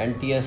NTS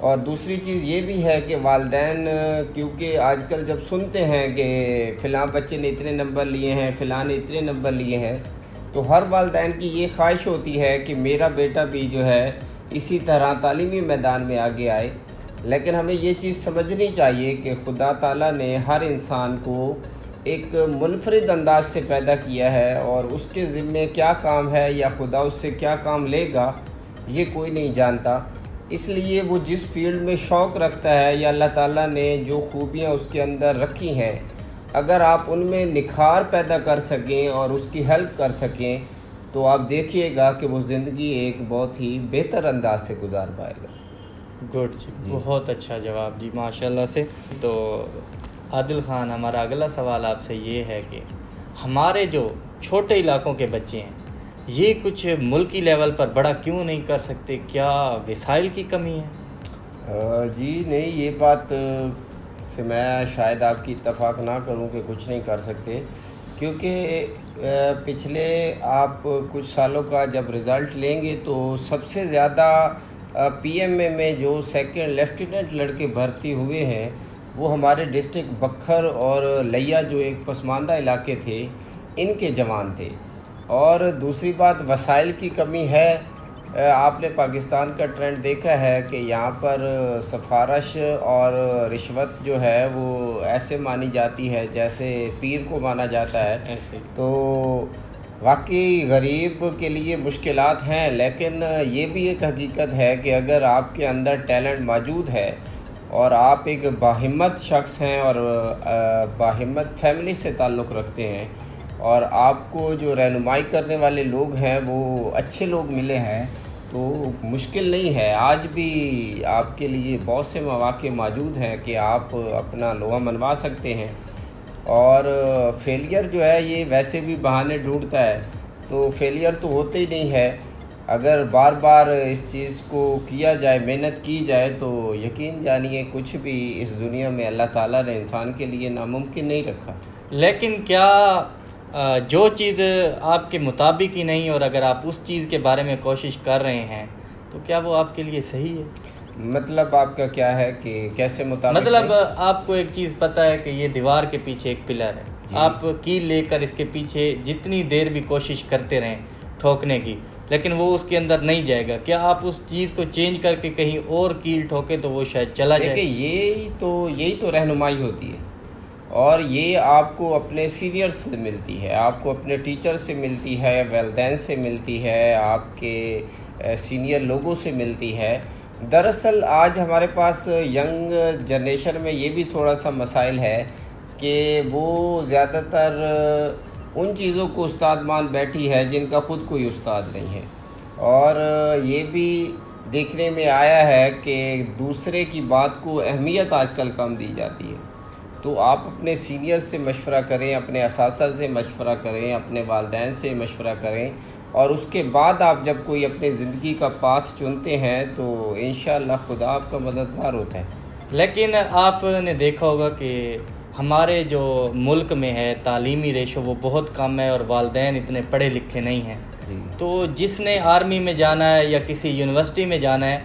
اور دوسری چیز یہ بھی ہے کہ والدین کیونکہ آج کل جب سنتے ہیں کہ فلاں بچے نے اتنے نمبر لیے ہیں، فلاں نے اتنے نمبر لیے ہیں، تو ہر والدین کی یہ خواہش ہوتی ہے کہ میرا بیٹا بھی جو ہے اسی طرح تعلیمی میدان میں آگے آئے. لیکن ہمیں یہ چیز سمجھنی چاہیے کہ خدا تعالیٰ نے ہر انسان کو ایک منفرد انداز سے پیدا کیا ہے، اور اس کے ذمے کیا کام ہے یا خدا اس سے کیا کام لے گا یہ کوئی نہیں جانتا. اس لیے وہ جس فیلڈ میں شوق رکھتا ہے یا اللہ تعالیٰ نے جو خوبیاں اس کے اندر رکھی ہیں، اگر آپ ان میں نکھار پیدا کر سکیں اور اس کی ہیلپ کر سکیں تو آپ دیکھیے گا کہ وہ زندگی ایک بہت ہی بہتر انداز سے گزار پائے گا. گڈ جی، بہت اچھا جواب جی، ماشاءاللہ سے. تو عادل خان، ہمارا اگلا سوال آپ سے یہ ہے کہ ہمارے جو چھوٹے علاقوں کے بچے ہیں یہ کچھ ملکی لیول پر بڑا کیوں نہیں کر سکتے؟ کیا وسائل کی کمی ہے؟ جی نہیں، یہ بات سے میں شاید آپ کی اتفاق نہ کروں کہ کچھ نہیں کر سکتے، کیونکہ پچھلے آپ کچھ سالوں کا جب رزلٹ لیں گے تو سب سے زیادہ پی ایم اے میں جو سیکنڈ لیفٹیننٹ لڑکے بھرتی ہوئے ہیں وہ ہمارے ڈسٹرکٹ بکھر اور لیا جو ایک پسماندہ علاقے تھے ان کے جوان تھے. اور دوسری بات وسائل کی کمی ہے. آپ نے پاکستان کا ٹرینڈ دیکھا ہے کہ یہاں پر سفارش اور رشوت جو ہے وہ ایسے مانی جاتی ہے جیسے پیر کو مانا جاتا ہے. ایسے تو واقعی غریب کے لیے مشکلات ہیں، لیکن یہ بھی ایک حقیقت ہے کہ اگر آپ کے اندر ٹیلنٹ موجود ہے اور آپ ایک باہمت شخص ہیں اور باہمت فیملی سے تعلق رکھتے ہیں اور آپ کو جو رہنمائی کرنے والے لوگ ہیں وہ اچھے لوگ ملے ہیں تو مشکل نہیں ہے. آج بھی آپ کے لیے بہت سے مواقع موجود ہیں کہ آپ اپنا لوہا منوا سکتے ہیں. اور فیلئر جو ہے یہ ویسے بھی بہانے ڈھونڈتا ہے، تو فیلئر تو ہوتے ہی نہیں ہے. اگر بار بار اس چیز کو کیا جائے، محنت کی جائے تو یقین جانیے کچھ بھی اس دنیا میں اللہ تعالیٰ نے انسان کے لیے ناممکن نہیں رکھا. لیکن کیا جو چیز آپ کے مطابق ہی نہیں اور اگر آپ اس چیز کے بارے میں کوشش کر رہے ہیں تو کیا وہ آپ کے لیے صحیح ہے؟ مطلب آپ کا کیا ہے کہ کیسے مطابق؟ مطلب آپ کو ایک چیز پتہ ہے کہ یہ دیوار کے پیچھے ایک پلر ہے، آپ کیل لے کر اس کے پیچھے جتنی دیر بھی کوشش کرتے رہیں ٹھوکنے کی لیکن وہ اس کے اندر نہیں جائے گا، کیا آپ اس چیز کو چینج کر کے کہیں اور کیل ٹھوکے تو وہ شاید چلا جائے؟ دیکھیں یہی تو رہنمائی ہوتی ہے، اور یہ آپ کو اپنے سینئر سے ملتی ہے، آپ کو اپنے ٹیچر سے ملتی ہے، والدین سے ملتی ہے، آپ کے سینئر لوگوں سے ملتی ہے. دراصل آج ہمارے پاس ینگ جنریشن میں یہ بھی تھوڑا سا مسائل ہے کہ وہ زیادہ تر ان چیزوں کو استاد مان بیٹھی ہے جن کا خود کوئی استاد نہیں ہے. اور یہ بھی دیکھنے میں آیا ہے کہ دوسرے کی بات کو اہمیت آج کل کم دی جاتی ہے. تو آپ اپنے سینئر سے مشورہ کریں، اپنے اساتذہ سے مشورہ کریں، اپنے والدین سے مشورہ کریں، اور اس کے بعد آپ جب کوئی اپنے زندگی کا پاتھ چنتے ہیں تو انشاءاللہ خدا آپ کا مددگار ہوتا ہے. لیکن آپ نے دیکھا ہوگا کہ ہمارے جو ملک میں ہے تعلیمی ریشو وہ بہت کم ہے اور والدین اتنے پڑھے لکھے نہیں ہیں. تو جس نے آرمی میں جانا ہے یا کسی یونیورسٹی میں جانا ہے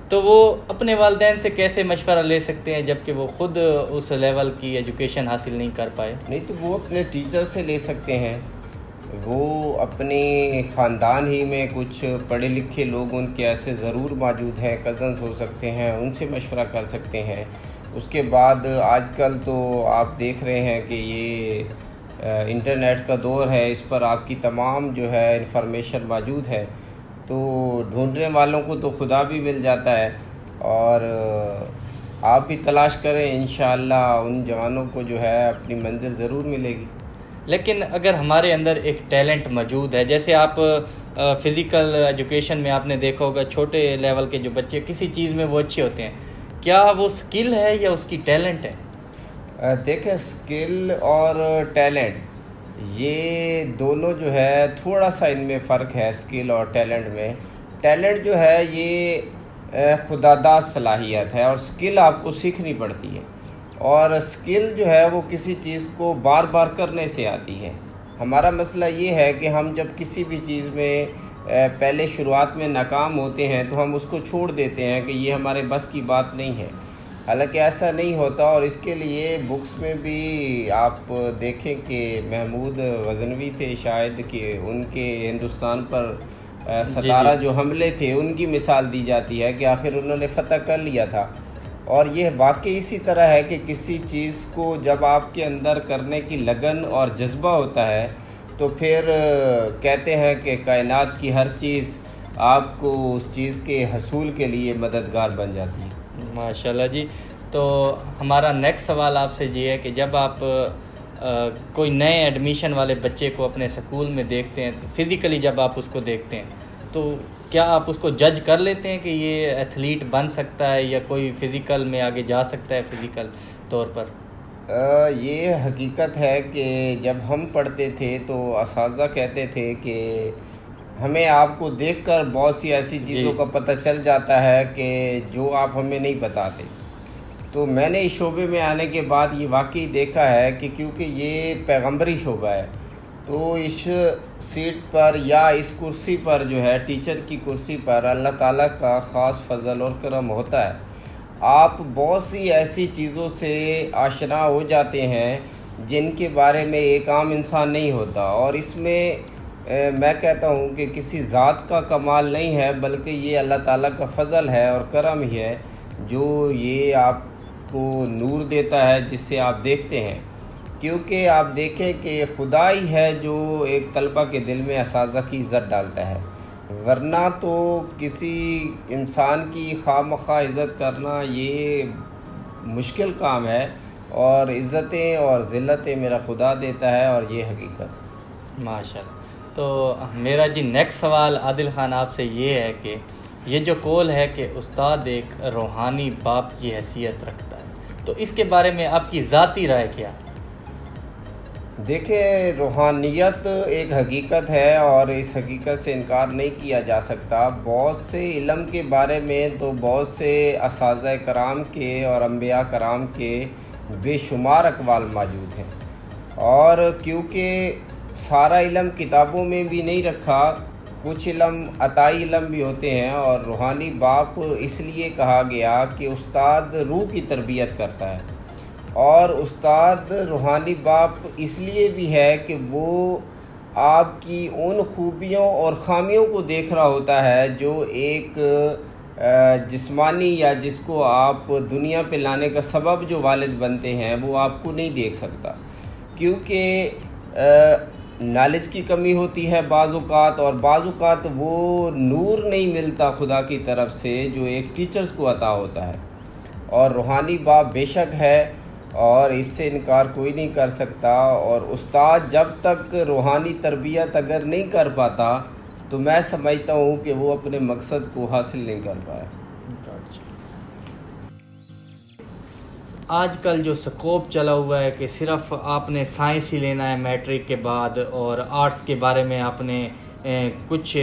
تو وہ اپنے والدین سے کیسے مشورہ لے سکتے ہیں جبکہ وہ خود اس لیول کی ایجوکیشن حاصل نہیں کر پائے؟ نہیں تو وہ اپنے ٹیچر سے لے سکتے ہیں، وہ اپنے خاندان ہی میں کچھ پڑھے لکھے لوگ ان کے ایسے ضرور موجود ہیں، کزنس ہو سکتے ہیں، ان سے مشورہ کر سکتے ہیں. اس کے بعد آج کل تو آپ دیکھ رہے ہیں کہ یہ انٹرنیٹ کا دور ہے، اس پر آپ کی تمام جو ہے انفارمیشن موجود ہے، تو ڈھونڈنے والوں کو تو خدا بھی مل جاتا ہے. اور آپ بھی تلاش کریں، انشاءاللہ ان جوانوں کو جو ہے اپنی منزل ضرور ملے گی. لیکن اگر ہمارے اندر ایک ٹیلنٹ موجود ہے، جیسے آپ فزیکل ایجوکیشن میں آپ نے دیکھا ہوگا چھوٹے لیول کے جو بچے کسی چیز میں وہ اچھے ہوتے ہیں، کیا وہ سکل ہے یا اس کی ٹیلنٹ ہے؟ دیکھیں سکل اور ٹیلنٹ یہ دونوں جو ہے تھوڑا سا ان میں فرق ہے. سکل اور ٹیلنٹ میں ٹیلنٹ جو ہے یہ خداداد صلاحیت ہے اور سکل آپ کو سیکھنی پڑتی ہے. اور سکل جو ہے وہ کسی چیز کو بار بار کرنے سے آتی ہے. ہمارا مسئلہ یہ ہے کہ ہم جب کسی بھی چیز میں پہلے شروعات میں ناکام ہوتے ہیں تو ہم اس کو چھوڑ دیتے ہیں کہ یہ ہمارے بس کی بات نہیں ہے، حالانکہ ایسا نہیں ہوتا. اور اس کے لیے بکس میں بھی آپ دیکھیں کہ محمود غزنوی تھے شاید، کہ ان کے ہندوستان پر 17 جو حملے تھے ان کی مثال دی جاتی ہے کہ آخر انہوں نے فتح کر لیا تھا. اور یہ واقعی اسی طرح ہے کہ کسی چیز کو جب آپ کے اندر کرنے کی لگن اور جذبہ ہوتا ہے تو پھر کہتے ہیں کہ کائنات کی ہر چیز آپ کو اس چیز کے حصول کے لیے مددگار بن جاتی ہے. ماشاءاللہ جی. تو ہمارا نیکسٹ سوال آپ سے یہ ہے کہ جب آپ کوئی نئے ایڈمیشن والے بچے کو اپنے سکول میں دیکھتے ہیں، فزیکلی جب آپ اس کو دیکھتے ہیں تو کیا آپ اس کو جج کر لیتے ہیں کہ یہ ایتھلیٹ بن سکتا ہے یا کوئی فزیکل میں آگے جا سکتا ہے فزیکل طور پر؟ یہ حقیقت ہے کہ جب ہم پڑھتے تھے تو اساتذہ کہتے تھے کہ ہمیں آپ کو دیکھ کر بہت سی ایسی چیزوں کا پتہ چل جاتا ہے کہ جو آپ ہمیں نہیں بتاتے. تو میں نے اس شعبے میں آنے کے بعد یہ واقعی دیکھا ہے کہ کیونکہ یہ پیغمبری شعبہ ہے تو اس سیٹ پر یا اس کرسی پر جو ہے ٹیچر کی کرسی پر اللہ تعالیٰ کا خاص فضل اور کرم ہوتا ہے. آپ بہت سی ایسی چیزوں سے آشنا ہو جاتے ہیں جن کے بارے میں ایک عام انسان نہیں ہوتا، اور اس میں میں کہتا ہوں کہ کسی ذات کا کمال نہیں ہے بلکہ یہ اللہ تعالیٰ کا فضل ہے اور کرم ہی ہے جو یہ آپ کو نور دیتا ہے جس سے آپ دیکھتے ہیں. کیونکہ آپ دیکھیں کہ خدا ہی ہے جو ایک طلبہ کے دل میں اساتذہ کی عزت ڈالتا ہے، ورنہ تو کسی انسان کی خواہ مخواہ عزت کرنا یہ مشکل کام ہے، اور عزتیں اور ذلتیں میرا خدا دیتا ہے، اور یہ حقیقت. ماشاءاللہ. تو میرا جی نیکسٹ سوال عادل خان آپ سے یہ ہے کہ یہ جو قول ہے کہ استاد ایک روحانی باپ کی حیثیت رکھتا ہے، تو اس کے بارے میں آپ کی ذاتی رائے کیا؟ دیکھیں، روحانیت ایک حقیقت ہے اور اس حقیقت سے انکار نہیں کیا جا سکتا. بہت سے علم کے بارے میں تو بہت سے اساتذہ کرام کے اور انبیاء کرام کے بے شمار اقوال موجود ہیں، اور کیونکہ سارا علم کتابوں میں بھی نہیں رکھا، کچھ علم عطائی علم بھی ہوتے ہیں. اور روحانی باپ اس لیے کہا گیا کہ استاد روح کی تربیت کرتا ہے، اور استاد روحانی باپ اس لیے بھی ہے کہ وہ آپ کی ان خوبیوں اور خامیوں کو دیکھ رہا ہوتا ہے جو ایک جسمانی یا جس کو آپ دنیا پہ لانے کا سبب جو والد بنتے ہیں وہ آپ کو نہیں دیکھ سکتا، کیونکہ نالج کی کمی ہوتی ہے بعض اوقات، اور بعض اوقات وہ نور نہیں ملتا خدا کی طرف سے جو ایک ٹیچرز کو عطا ہوتا ہے. اور روحانی باپ بے شک ہے اور اس سے انکار کوئی نہیں کر سکتا. اور استاد جب تک روحانی تربیت اگر نہیں کر پاتا تو میں سمجھتا ہوں کہ وہ اپنے مقصد کو حاصل نہیں کر پایا. آج کل جو سکوپ چلا ہوا ہے کہ صرف آپ نے سائنس ہی لینا ہے میٹرک کے بعد، اور آرٹس کے بارے میں آپ نے کچھ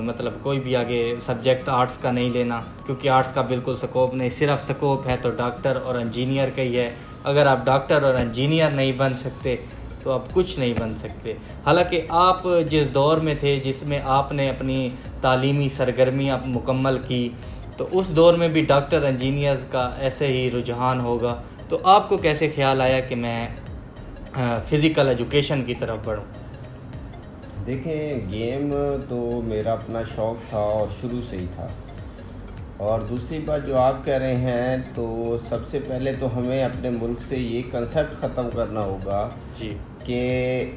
مطلب کوئی بھی آگے سبجیکٹ آرٹس کا نہیں لینا، کیونکہ آرٹس کا بالکل سکوپ نہیں، صرف سکوپ ہے تو ڈاکٹر اور انجینئر کا ہی ہے. اگر آپ ڈاکٹر اور انجینئر نہیں بن سکتے تو آپ کچھ نہیں بن سکتے. حالانکہ آپ جس دور میں تھے جس میں آپ نے اپنی تعلیمی سرگرمیاں مکمل کی، تو اس دور میں بھی ڈاکٹر انجینئرز کا ایسے ہی رجحان ہوگا. تو آپ کو کیسے خیال آیا کہ میں فزیکل ایجوکیشن کی طرف بڑھوں؟ دیکھیں، گیم تو میرا اپنا شوق تھا اور شروع سے ہی تھا. اور دوسری بات جو آپ کہہ رہے ہیں تو سب سے پہلے تو ہمیں اپنے ملک سے یہ کنسیپٹ ختم کرنا ہوگا جی کہ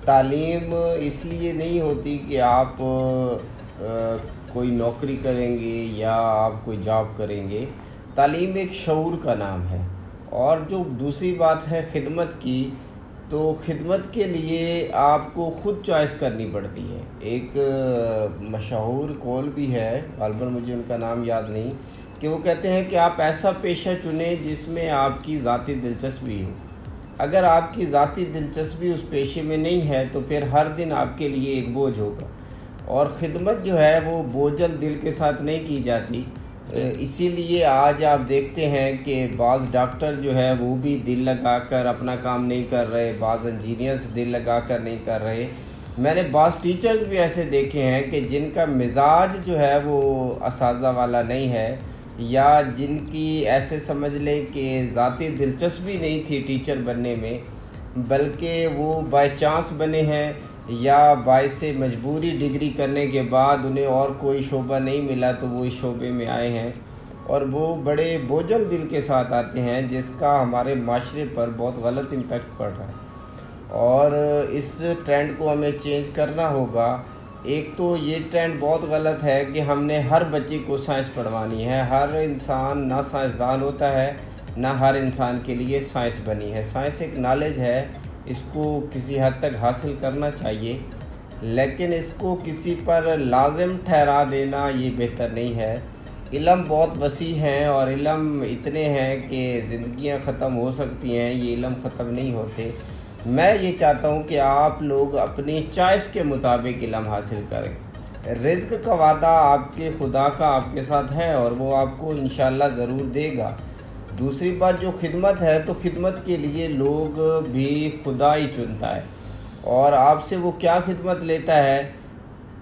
تعلیم اس لیے نہیں ہوتی کہ آپ کوئی نوکری کریں گے یا آپ کوئی جاب کریں گے. تعلیم ایک شعور کا نام ہے. اور جو دوسری بات ہے خدمت کی، تو خدمت کے لیے آپ کو خود چوائس کرنی پڑتی ہے. ایک مشہور قول بھی ہے، غالباً مجھے ان کا نام یاد نہیں، کہ وہ کہتے ہیں کہ آپ ایسا پیشہ چنیں جس میں آپ کی ذاتی دلچسپی ہو. اگر آپ کی ذاتی دلچسپی اس پیشے میں نہیں ہے تو پھر ہر دن آپ کے لیے ایک بوجھ ہوگا. اور خدمت جو ہے وہ بوجھل دل کے ساتھ نہیں کی جاتی. اسی لیے آج آپ دیکھتے ہیں کہ بعض ڈاکٹر جو ہے وہ بھی دل لگا کر اپنا کام نہیں کر رہے، بعض انجینئرز دل لگا کر نہیں کر رہے. میں نے بعض ٹیچرز بھی ایسے دیکھے ہیں کہ جن کا مزاج جو ہے وہ اساتذہ والا نہیں ہے، یا جن کی ایسے سمجھ لیں کہ ذاتی دلچسپی نہیں تھی ٹیچر بننے میں، بلکہ وہ بائی چانس بنے ہیں یا باعث مجبوری ڈگری کرنے کے بعد انہیں اور کوئی شعبہ نہیں ملا تو وہ اس شعبے میں آئے ہیں، اور وہ بڑے بوجھل دل کے ساتھ آتے ہیں، جس کا ہمارے معاشرے پر بہت غلط امپیکٹ پڑ رہا ہے۔ اور اس ٹرینڈ کو ہمیں چینج کرنا ہوگا۔ ایک تو یہ ٹرینڈ بہت غلط ہے کہ ہم نے ہر بچے کو سائنس پڑھوانی ہے۔ ہر انسان نہ سائنسدان ہوتا ہے، نہ ہر انسان کے لیے سائنس بنی ہے۔ سائنس ایک نالج ہے، اس کو کسی حد تک حاصل کرنا چاہیے، لیکن اس کو کسی پر لازم ٹھہرا دینا یہ بہتر نہیں ہے۔ علم بہت وسیع ہیں اور علم اتنے ہیں کہ زندگیاں ختم ہو سکتی ہیں، یہ علم ختم نہیں ہوتے۔ میں یہ چاہتا ہوں کہ آپ لوگ اپنی چوائس کے مطابق علم حاصل کریں۔ رزق کا وعدہ آپ کے خدا کا آپ کے ساتھ ہے اور وہ آپ کو انشاءاللہ ضرور دے گا۔ دوسری بات جو خدمت ہے، تو خدمت کے لیے لوگ بھی خدا ہی چنتا ہے، اور آپ سے وہ کیا خدمت لیتا ہے،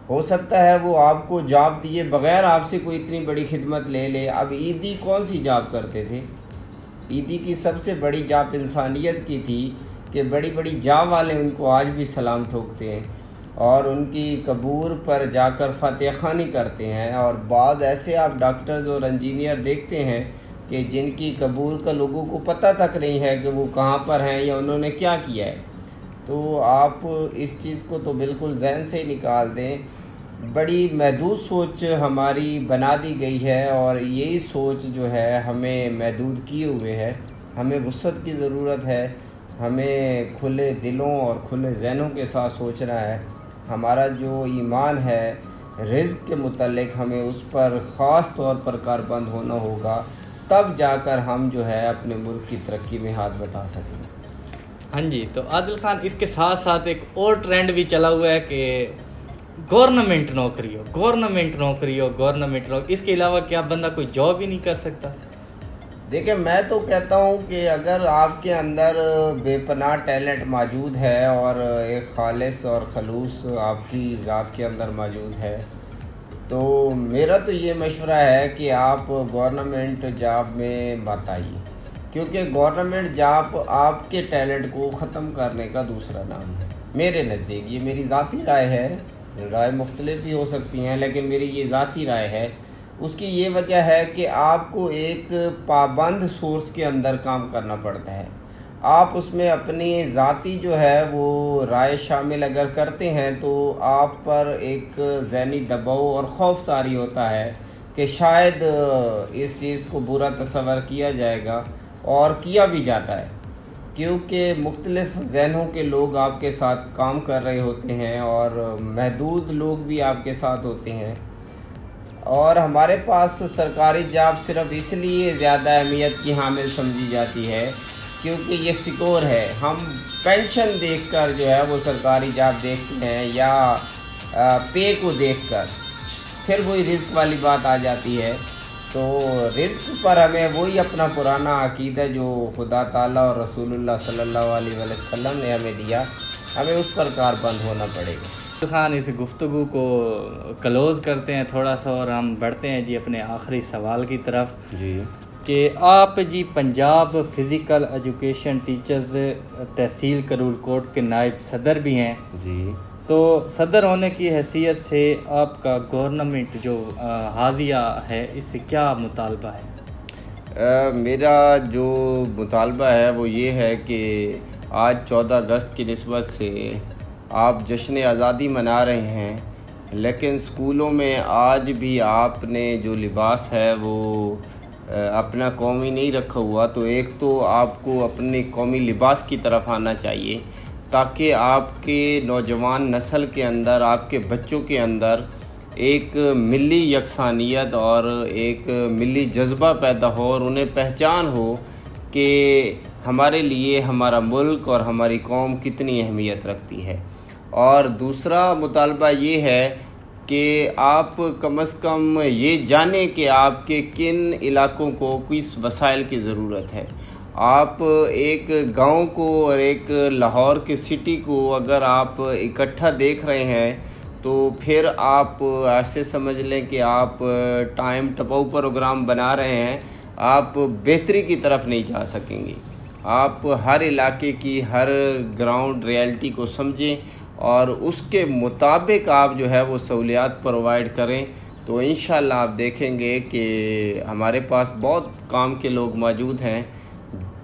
ہو سکتا ہے وہ آپ کو جاب دیے بغیر آپ سے کوئی اتنی بڑی خدمت لے لے۔ اب عیدی کون سی جاب کرتے تھے؟ عیدی کی سب سے بڑی جاب انسانیت کی تھی کہ بڑی بڑی جاب والے ان کو آج بھی سلام ٹھوکتے ہیں اور ان کی قبور پر جا کر فاتحہ خوانی کرتے ہیں۔ اور بعض ایسے آپ ڈاکٹرز اور انجینئر دیکھتے ہیں کہ جن کی قبور کا لوگوں کو پتہ تک نہیں ہے کہ وہ کہاں پر ہیں یا انہوں نے کیا کیا ہے۔ تو آپ اس چیز کو تو بالکل ذہن سے ہی نکال دیں۔ بڑی محدود سوچ ہماری بنا دی گئی ہے، اور یہی سوچ جو ہے ہمیں محدود کیے ہوئے ہے۔ ہمیں وسعت کی ضرورت ہے، ہمیں کھلے دلوں اور کھلے ذہنوں کے ساتھ سوچنا ہے۔ ہمارا جو ایمان ہے رزق کے متعلق، ہمیں اس پر خاص طور پر کاربند ہونا ہوگا، تب جا کر ہم جو ہے اپنے ملک کی ترقی میں ہاتھ بٹا سکیں۔ ہاں جی، تو عادل خان، اس کے ساتھ ساتھ ایک اور ٹرینڈ بھی چلا ہوا ہے کہ گورنمنٹ نوکری ہو۔ اس کے علاوہ کیا بندہ کوئی جاب ہی نہیں کر سکتا؟ دیکھیں، میں تو کہتا ہوں کہ اگر آپ کے اندر بے پناہ ٹیلنٹ موجود ہے اور ایک خالص اور خلوص آپ کی ذات کے اندر موجود ہے، تو میرا تو یہ مشورہ ہے کہ آپ گورنمنٹ جاب میں مت آئیے، کیونکہ گورنمنٹ جاب آپ کے ٹیلنٹ کو ختم کرنے کا دوسرا نام ہے میرے نزدیک۔ یہ میری ذاتی رائے ہے، رائے مختلف بھی ہو سکتی ہیں، لیکن میری یہ ذاتی رائے ہے۔ اس کی یہ وجہ ہے کہ آپ کو ایک پابند سورس کے اندر کام کرنا پڑتا ہے۔ آپ اس میں اپنی ذاتی جو ہے وہ رائے شامل اگر کرتے ہیں تو آپ پر ایک ذہنی دباؤ اور خوف طاری ہوتا ہے کہ شاید اس چیز کو برا تصور کیا جائے گا، اور کیا بھی جاتا ہے، کیونکہ مختلف ذہنوں کے لوگ آپ کے ساتھ کام کر رہے ہوتے ہیں اور محدود لوگ بھی آپ کے ساتھ ہوتے ہیں۔ اور ہمارے پاس سرکاری جاب صرف اس لیے زیادہ اہمیت کی حامل سمجھی جاتی ہے کیونکہ یہ سیکور ہے۔ ہم پینشن دیکھ کر جو ہے وہ سرکاری جاب دیکھتے ہیں، یا پے کو دیکھ کر، پھر وہی رزق والی بات آ جاتی ہے۔ تو رزق پر ہمیں وہی اپنا پرانا عقیدہ جو خدا تعالیٰ اور رسول اللہ صلی اللہ علیہ وسلم نے ہمیں دیا، ہمیں اس پر کاربند ہونا پڑے گا۔ خان، اس گفتگو کو کلوز کرتے ہیں تھوڑا سا، اور ہم بڑھتے ہیں جی اپنے آخری سوال کی طرف جی، کہ آپ جی پنجاب فزیکل ایجوکیشن ٹیچرز تحصیل کرول کوٹ کے نائب صدر بھی ہیں۔ جی، تو صدر ہونے کی حیثیت سے آپ کا گورنمنٹ جو حالیہ ہے، اس سے کیا مطالبہ ہے؟ میرا جو مطالبہ ہے وہ یہ ہے کہ آج 14 اگست کی نسبت سے آپ جشن آزادی منا رہے ہیں، لیکن اسکولوں میں آج بھی آپ نے جو لباس ہے وہ اپنا قومی نہیں رکھا ہوا۔ تو ایک تو آپ کو اپنے قومی لباس کی طرف آنا چاہیے، تاکہ آپ کے نوجوان نسل کے اندر، آپ کے بچوں کے اندر ایک ملی یکسانیت اور ایک ملی جذبہ پیدا ہو، اور انہیں پہچان ہو کہ ہمارے لیے ہمارا ملک اور ہماری قوم کتنی اہمیت رکھتی ہے۔ اور دوسرا مطالبہ یہ ہے کہ آپ کم از کم یہ جانیں کہ آپ کے کن علاقوں کو کس وسائل کی ضرورت ہے۔ آپ ایک گاؤں کو اور ایک لاہور کی سٹی کو اگر آپ اکٹھا دیکھ رہے ہیں تو پھر آپ ایسے سمجھ لیں کہ آپ ٹائم ٹپاؤ پروگرام بنا رہے ہیں، آپ بہتری کی طرف نہیں جا سکیں گے۔ آپ ہر علاقے کی ہر گراؤنڈ ریالٹی کو سمجھیں اور اس کے مطابق آپ جو ہے وہ سہولیات پرووائڈ کریں، تو انشاءاللہ آپ دیکھیں گے کہ ہمارے پاس بہت کام کے لوگ موجود ہیں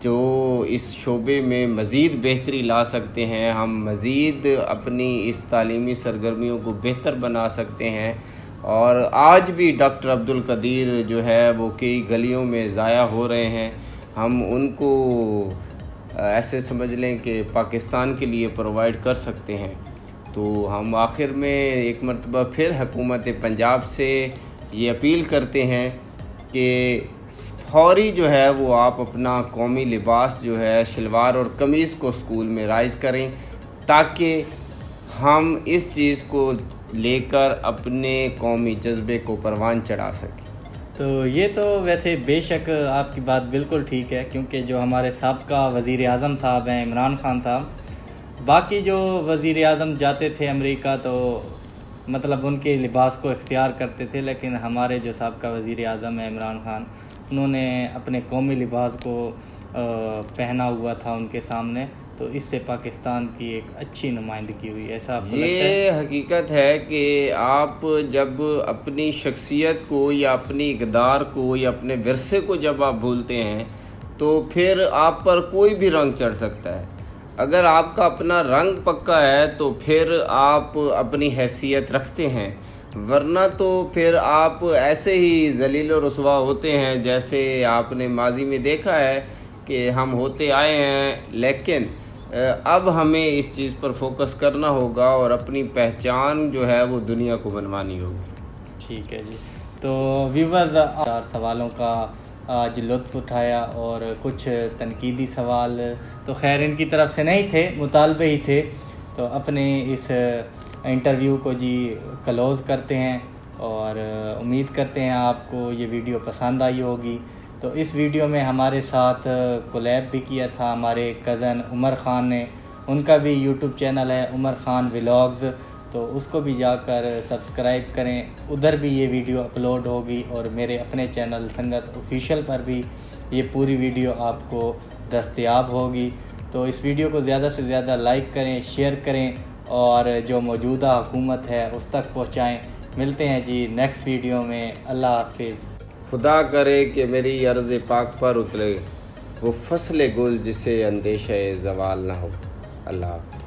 جو اس شعبے میں مزید بہتری لا سکتے ہیں، ہم مزید اپنی اس تعلیمی سرگرمیوں کو بہتر بنا سکتے ہیں۔ اور آج بھی ڈاکٹر عبدالقدیر جو ہے وہ کئی گلیوں میں ضائع ہو رہے ہیں، ہم ان کو ایسے سمجھ لیں کہ پاکستان کے لیے پرووائڈ کر سکتے ہیں۔ تو ہم آخر میں ایک مرتبہ پھر حکومت پنجاب سے یہ اپیل کرتے ہیں کہ فوری جو ہے وہ آپ اپنا قومی لباس جو ہے شلوار اور قمیض کو اسکول میں رائج کریں، تاکہ ہم اس چیز کو لے کر اپنے قومی جذبے کو پروان چڑھا سکیں۔ تو یہ تو ویسے بے شک آپ کی بات بالکل ٹھیک ہے، کیونکہ جو ہمارے سابقہ وزیر اعظم صاحب ہیں عمران خان صاحب، باقی جو وزیر اعظم جاتے تھے امریکہ تو مطلب ان کے لباس کو اختیار کرتے تھے، لیکن ہمارے جو سابقہ وزیر اعظم ہیں عمران خان، انہوں نے اپنے قومی لباس کو پہنا ہوا تھا ان کے سامنے، تو اس سے پاکستان کی ایک اچھی نمائندگی ہوئی، ایسا آپ کو لگتا ہے؟ یہ حقیقت ہے کہ آپ جب اپنی شخصیت کو یا اپنی اقدار کو یا اپنے ورثے کو جب آپ بھولتے ہیں تو پھر آپ پر کوئی بھی رنگ چڑھ سکتا ہے۔ اگر آپ کا اپنا رنگ پکا ہے تو پھر آپ اپنی حیثیت رکھتے ہیں، ورنہ تو پھر آپ ایسے ہی ذلیل و رسوا ہوتے ہیں جیسے آپ نے ماضی میں دیکھا ہے کہ ہم ہوتے آئے ہیں۔ لیکن اب ہمیں اس چیز پر فوکس کرنا ہوگا اور اپنی پہچان جو ہے وہ دنیا کو بنوانی ہوگی۔ ٹھیک ہے جی، تو ویورز سوالوں کا آج لطف اٹھایا، اور کچھ تنقیدی سوال تو خیر ان کی طرف سے نہیں تھے، مطالبے ہی تھے، تو اپنے اس انٹرویو کو جی کلوز کرتے ہیں، اور امید کرتے ہیں آپ کو یہ ویڈیو پسند آئی ہوگی۔ تو اس ویڈیو میں ہمارے ساتھ کولیب بھی کیا تھا ہمارے کزن عمر خان نے، ان کا بھی یوٹیوب چینل ہے عمر خان ولاگز، تو اس کو بھی جا کر سبسکرائب کریں، ادھر بھی یہ ویڈیو اپلوڈ ہوگی، اور میرے اپنے چینل سنگت آفیشیل پر بھی یہ پوری ویڈیو آپ کو دستیاب ہوگی۔ تو اس ویڈیو کو زیادہ سے زیادہ لائک کریں، شیئر کریں، اور جو موجودہ حکومت ہے اس تک پہنچائیں۔ ملتے ہیں جی نیکسٹ ویڈیو میں، اللہ حافظ۔ خدا کرے کہ میری عرض پاک پر اترے وہ فصل گل جسے اندیشہ زوال نہ ہو۔ اللہ حافظ۔